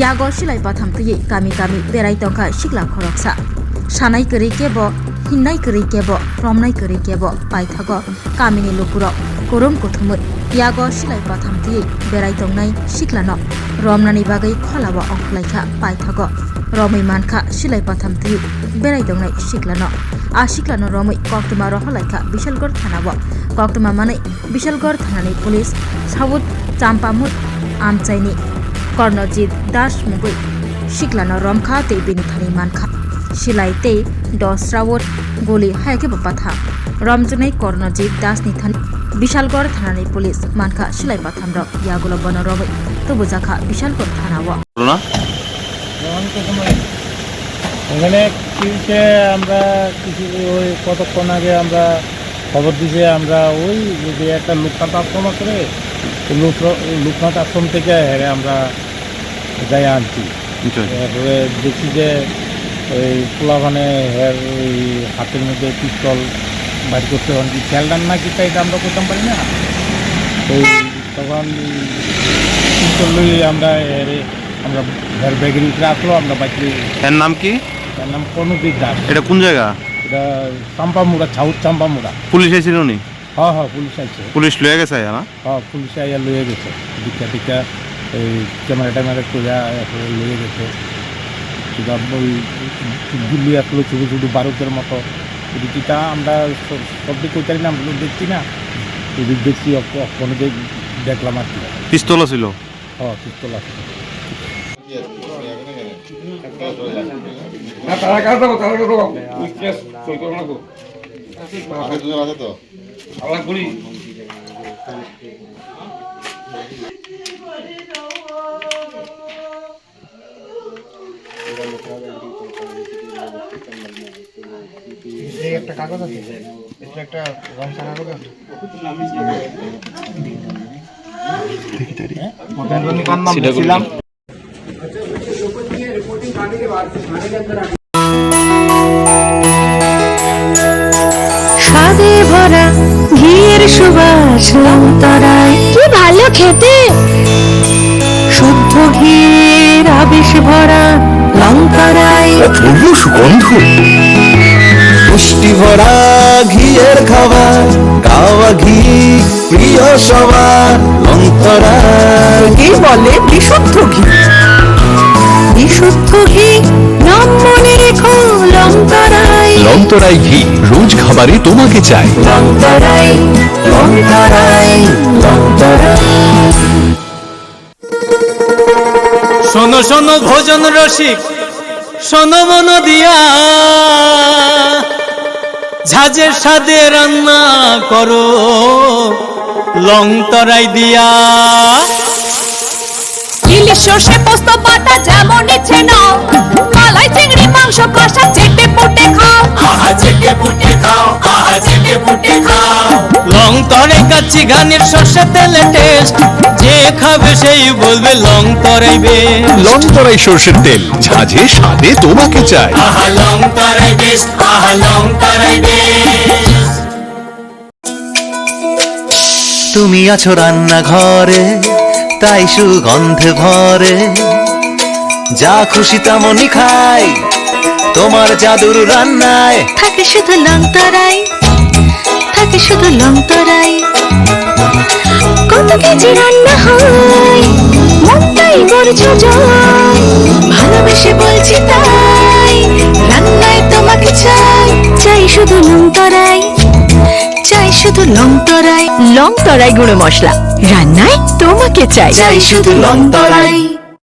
yago silai patham tuyi kami kami berai tongkha sikla khoroksa sanai kori kebo hinnai kori kebo romnai kori kebo paithago kamini lupurok korom kothumut yago silai patham tuyi berai tongnai siklano romnani bagai kholabo ongklaikha paithago romai mankha silai patham tuyi berai tongnai siklano a siklano romai koktuma roholaikha bishalgor thanabo koktuma manai bishalgor thanani police sabut champamut amchaini कर्णजित दास मुगै सिक्लानो रमखा ते बेनिथानि मानखा सिलाइ ते दस रावत गली हायके बाथा रमजुनै कर्णजित दास निथान Vishalgarh थानानि police मानखा सिलाइ पाथाम रक यागुलो बन रबै तबु जाखा विशालगढ़ থানাও এখানে কিসে আমরা কিছু ওই কতক্ষণ আগে আমরা খবর দিয়েছি আমরা ওই যে একটা লোকনাথ আশ্রম করে লোকনাথ আশ্রম থেকে আমরা যাই আনছি তারপরে দেখছি যে ওই পোলাভানে হের ওই হাতের মধ্যে পিস্তল বাড়ি করতে হন কি খেলডান না কি তাই আমরা করতাম পারি না ওই তখন পিস্তল লই আমরা আমরা হের ব্যাগের উপরে আসলো আমরা বাইরে। এর নাম কি? এর নাম কর্ণজিৎ দাস। এটা কোন জায়গা? এটা চাম্পামুড়া, ছাউত চাম্পামুড়া। পুলিশ এসেছিল নি? হ্যাঁ হ্যাঁ পুলিশ আইছে। পুলিশ লয়ে গেছে না? হ্যাঁ পুলিশ আইয়া লয়ে গেছে, টিকা টিকা এই ক্যামেরা ট্যামেরা তোলা লয়ে গেছে। ওই গুলি আসলো ছোটো ছোটো বারুদের মতো টিকা আমরা সব দিক কইতারি না, আমরা দেখছি না এদিক দেখছি কোনো দেখলাম আর কি। পিস্তল ছিল? হ্যাঁ পিস্তল আছে। একটা কাগজ আছে, এটা একটা রংসা কাগজ আছে। স্বাদে ভরা ঘিয়ের সুবাস লংতরায়, কি ভালো খেতে, শুদ্ধ ঘিয়ের আবেশ ভরা লংতরায়, অপূর্ব সুগন্ধ, পুষ্টি ভরা ঘিয়ের খাবার, গাওয়া ঘি প্রিয় সবার লংতরায়। কি বলে বিশুদ্ধ ঘি, বিশুদ্ধ ঘি নাম মনে রেখো লংতরায়। লংতরাই ঘি রোজ খাবারে তোমাকে চাই। লংতরায় লংতরায় লংতরায়। শোনো শোনো ভোজন রসিক, শোনো মন দিয়া, ঝাঁঝের স্বাদে রান্না করো লংতরাই দিয়া। ইলিশ সর্ষে পোস্ত বাটা যেমন ইচ্ছে নাও, মালাই চিংড়ি মাংস কষা চেটে পুটে খাও, আহা চেটে পুটে খাও, আহা চেটে পুটে খাও। লংতরাই কাচ্চি ঘানির সর্ষে তেলে টেস্ট, যে খাবে সেই বলবে লংতরাই বেশ। লংতরাই সরষের তেল, ঝাঁঝে স্বাদে তোমাকে চাই। আহা লংতরাই বেশ, আহা লংতরাই বেশ। তুমি আছো রান্নাঘরে, তাই সুগন্ধে ভরে, যা খুশি তেমনই খাই তোমার জাদুর রান্নায়। থাকে শুধু লংতরাই, থাকে শুধু লংতরাই, কত কেজি রান্না হয় মনটাই করছো জয়, ভালোবেসে বলছি তাই রান্নায় তোমাকে চাই, চাই শুধু লংতরাই, চাই শুধু লংতরাই। লংতরাই গুঁড়ো মশলা, রান্নায় তোমাকে চাই, চাই শুধু লংতরাই।